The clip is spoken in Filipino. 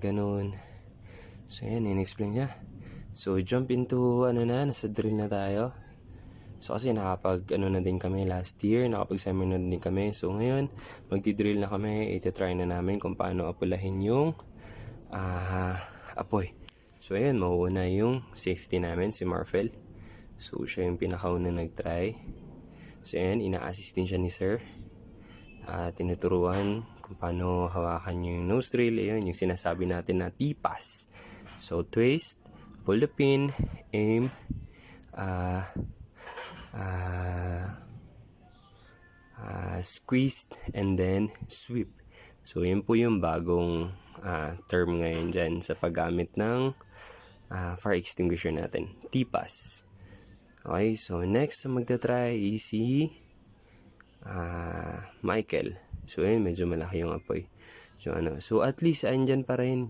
ganun. So yan, in-explain niya. So jump into nasa drill na tayo. So kasi na din kami last year, nakapag-seminar na din kami. So ngayon, magdi-drill na kami, iti-try na namin kung paano apulahin yung apoy. So ayun, mauuna yung safety namin, si Marfel. So siya yung pinakauna nag-try. So ayun, ina-assist din siya ni Sir. Tinuturuan kung paano hawakan yung nose drill. Ayun, yung sinasabi natin na T-pass. So twist, pull the pin, aim, squeeze, and then sweep. So yun po yung bagong term ngayon dyan sa paggamit ng fire extinguisher natin, T-pass. Okay, so next na magta-try is si Michael. So yun, medyo malaki yung apoy. So at least andyan pa rin